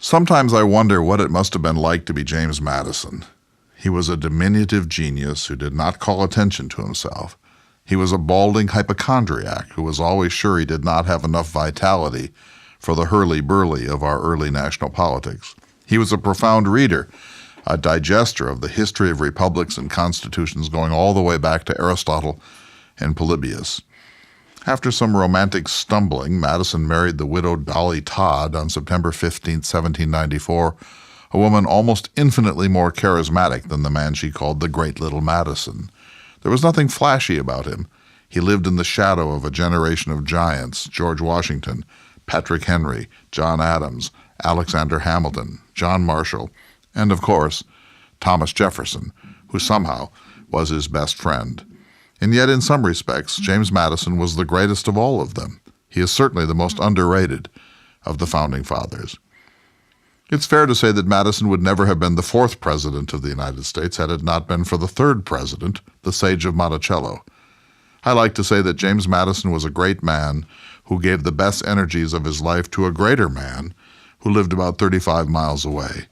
Sometimes I wonder what it must have been like to be James Madison. He was a diminutive genius who did not call attention to himself. He was a balding hypochondriac who was always sure he did not have enough vitality for the hurly-burly of our early national politics. He was a profound reader, a digester of the history of republics and constitutions going all the way back to Aristotle and Polybius. After some romantic stumbling, Madison married the widowed Dolly Todd on September 15, 1794, a woman almost infinitely more charismatic than the man she called the Great Little Madison. There was nothing flashy about him. He lived in the shadow of a generation of giants: George Washington, Patrick Henry, John Adams, Alexander Hamilton, John Marshall, and, of course, Thomas Jefferson, who somehow was his best friend. And yet, in some respects, James Madison was the greatest of all of them. He is certainly the most underrated of the Founding Fathers. It's fair to say that Madison would never have been the fourth president of the United States had it not been for the third president, the Sage of Monticello. I like to say that James Madison was a great man who gave the best energies of his life to a greater man who lived about 35 miles away.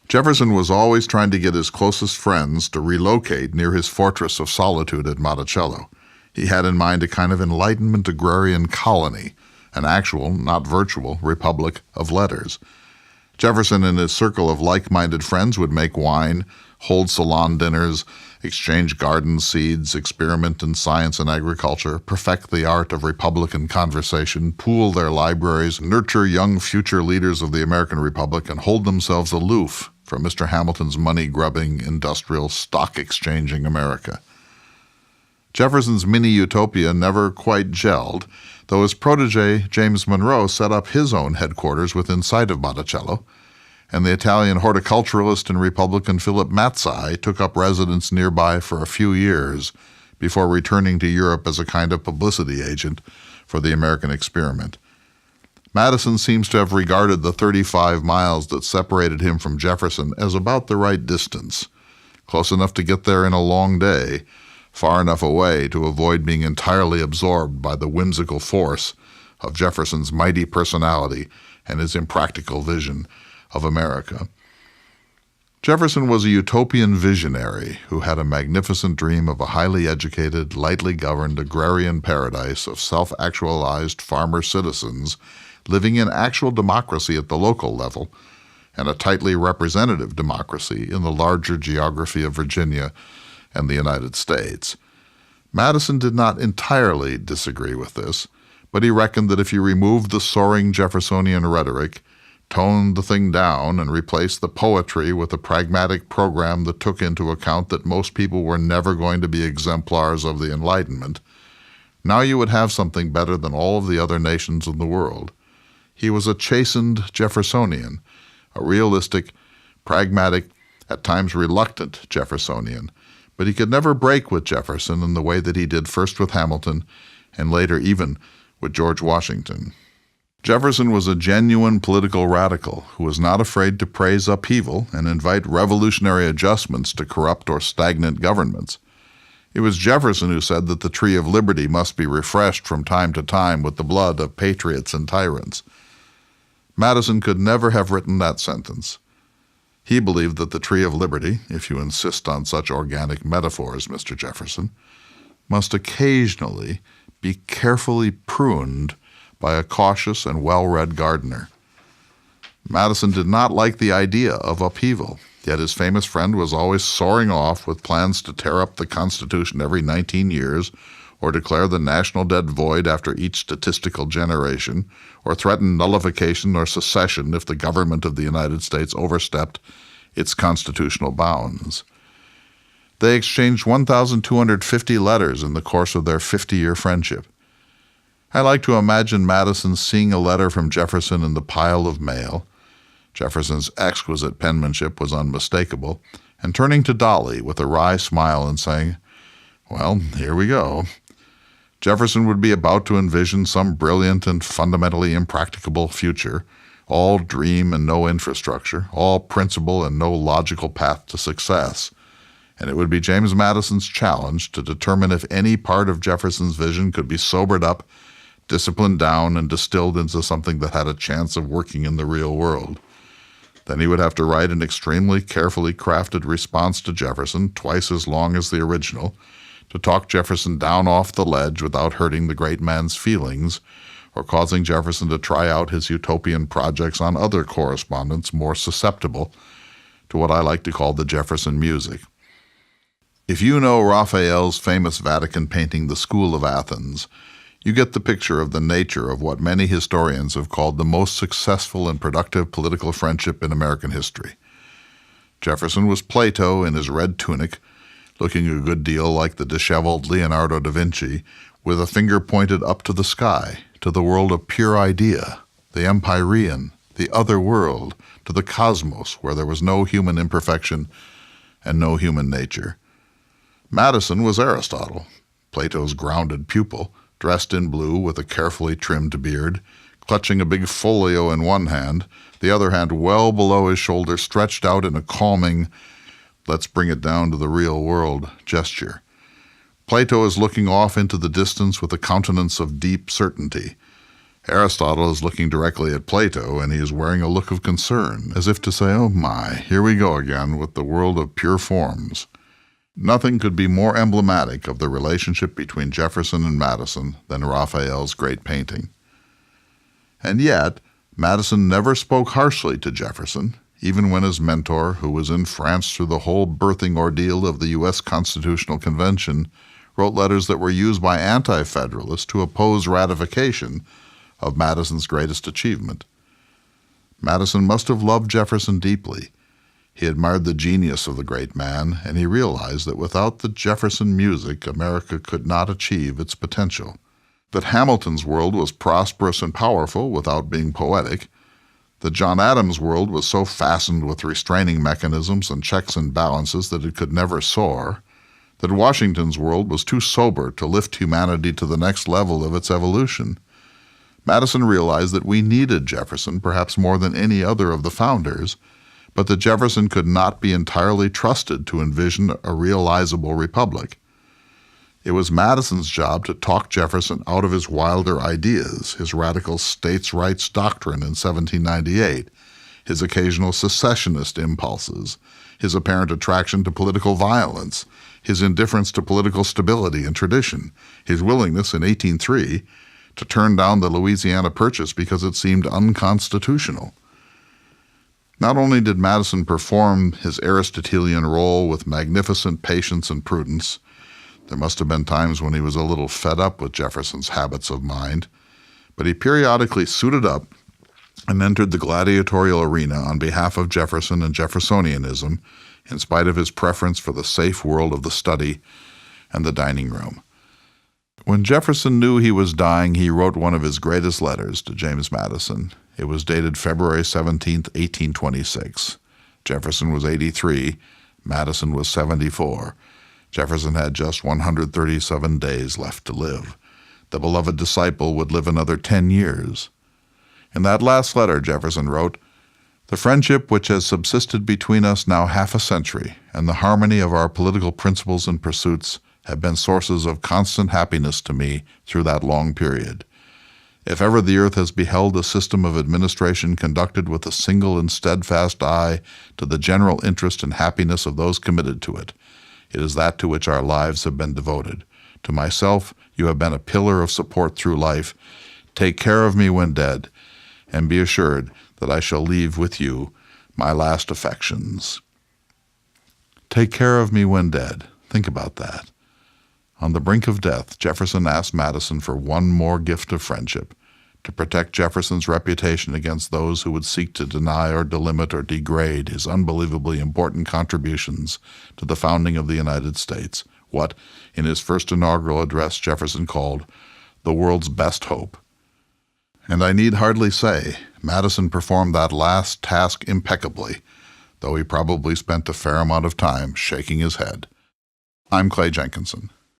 Jefferson was always trying to get his closest friends to relocate near his fortress of solitude at Monticello. He had in mind a kind of Enlightenment agrarian colony, an actual, not virtual, republic of letters. Jefferson and his circle of like-minded friends would make wine, hold salon dinners, exchange garden seeds, experiment in science and agriculture, perfect the art of Republican conversation, pool their libraries, nurture young future leaders of the American Republic, and hold themselves aloof from Mr. Hamilton's money-grubbing, industrial, stock-exchanging America. Jefferson's mini-utopia never quite gelled, though his protege James Monroe set up his own headquarters within sight of Monticello, and the Italian horticulturalist and Republican Philip Mazzei took up residence nearby for a few years before returning to Europe as a kind of publicity agent for the American experiment. Madison seems to have regarded the 35 miles that separated him from Jefferson as about the right distance, close enough to get there in a long day, far enough away to avoid being entirely absorbed by the whimsical force of Jefferson's mighty personality and his impractical vision of America. Jefferson was a utopian visionary who had a magnificent dream of a highly educated, lightly governed agrarian paradise of self-actualized farmer citizens living in actual democracy at the local level and a tightly representative democracy in the larger geography of Virginia and the United States. Madison did not entirely disagree with this, but he reckoned that if you removed the soaring Jeffersonian rhetoric, toned the thing down, and replaced the poetry with a pragmatic program that took into account that most people were never going to be exemplars of the Enlightenment, now you would have something better than all of the other nations in the world. He was a chastened Jeffersonian, a realistic, pragmatic, at times reluctant Jeffersonian, but he could never break with Jefferson in the way that he did first with Hamilton and later even with George Washington. Jefferson was a genuine political radical who was not afraid to praise upheaval and invite revolutionary adjustments to corrupt or stagnant governments. It was Jefferson who said that the tree of liberty must be refreshed from time to time with the blood of patriots and tyrants. Madison could never have written that sentence. He believed that the tree of liberty, if you insist on such organic metaphors, Mr. Jefferson, must occasionally be carefully pruned by a cautious and well-read gardener. Madison did not like the idea of upheaval, yet his famous friend was always soaring off with plans to tear up the Constitution every 19 years, or declare the national debt void after each statistical generation, or threaten nullification or secession if the government of the United States overstepped its constitutional bounds. They exchanged 1,250 letters in the course of their 50-year friendship. I like to imagine Madison seeing a letter from Jefferson in the pile of mail. Jefferson's exquisite penmanship was unmistakable, and turning to Dolly with a wry smile and saying, "Well, here we go." Jefferson would be about to envision some brilliant and fundamentally impracticable future, all dream and no infrastructure, all principle and no logical path to success. And it would be James Madison's challenge to determine if any part of Jefferson's vision could be sobered up, disciplined down, and distilled into something that had a chance of working in the real world. Then he would have to write an extremely carefully crafted response to Jefferson, twice as long as the original, to talk Jefferson down off the ledge without hurting the great man's feelings or causing Jefferson to try out his utopian projects on other correspondents more susceptible to what I like to call the Jefferson music. If you know Raphael's famous Vatican painting, The School of Athens, you get the picture of the nature of what many historians have called the most successful and productive political friendship in American history. Jefferson was Plato in his red tunic, looking a good deal like the disheveled Leonardo da Vinci, with a finger pointed up to the sky, to the world of pure idea, the empyrean, the other world, to the cosmos where there was no human imperfection and no human nature. Madison was Aristotle, Plato's grounded pupil, dressed in blue with a carefully trimmed beard, clutching a big folio in one hand, the other hand well below his shoulder stretched out in a calming, let's bring it down to the real world gesture. Plato is looking off into the distance with a countenance of deep certainty. Aristotle is looking directly at Plato, and he is wearing a look of concern, as if to say, oh my, here we go again with the world of pure forms. Nothing could be more emblematic of the relationship between Jefferson and Madison than Raphael's great painting. And yet, Madison never spoke harshly to Jefferson, even when his mentor, who was in France through the whole birthing ordeal of the U.S. Constitutional Convention, wrote letters that were used by anti-federalists to oppose ratification of Madison's greatest achievement. Madison must have loved Jefferson deeply. He admired the genius of the great man, and he realized that without the Jefferson music, America could not achieve its potential. That Hamilton's world was prosperous and powerful without being poetic. The John Adams world was so fastened with restraining mechanisms and checks and balances that it could never soar. That Washington's world was too sober to lift humanity to the next level of its evolution. Madison realized that we needed Jefferson perhaps more than any other of the founders, but that Jefferson could not be entirely trusted to envision a realizable republic. It was Madison's job to talk Jefferson out of his wilder ideas, his radical states' rights doctrine in 1798, his occasional secessionist impulses, his apparent attraction to political violence, his indifference to political stability and tradition, his willingness in 1803 to turn down the Louisiana Purchase because it seemed unconstitutional. Not only did Madison perform his Aristotelian role with magnificent patience and prudence, there must have been times when he was a little fed up with Jefferson's habits of mind, but he periodically suited up and entered the gladiatorial arena on behalf of Jefferson and Jeffersonianism, in spite of his preference for the safe world of the study and the dining room. When Jefferson knew he was dying, he wrote one of his greatest letters to James Madison. It was dated February 17, 1826. Jefferson was 83, Madison was 74. Jefferson had just 137 days left to live. The beloved disciple would live another 10 years. In that last letter, Jefferson wrote, "The friendship which has subsisted between us now half a century, and the harmony of our political principles and pursuits have been sources of constant happiness to me through that long period. If ever the earth has beheld a system of administration conducted with a single and steadfast eye to the general interest and happiness of those committed to it, it is that to which our lives have been devoted. To myself, you have been a pillar of support through life. Take care of me when dead, and be assured that I shall leave with you my last affections." Take care of me when dead. Think about that. On the brink of death, Jefferson asked Madison for one more gift of friendship, to protect Jefferson's reputation against those who would seek to deny or delimit or degrade his unbelievably important contributions to the founding of the United States, what, in his first inaugural address, Jefferson called the world's best hope. And I need hardly say, Madison performed that last task impeccably, though he probably spent a fair amount of time shaking his head. I'm Clay Jenkinson.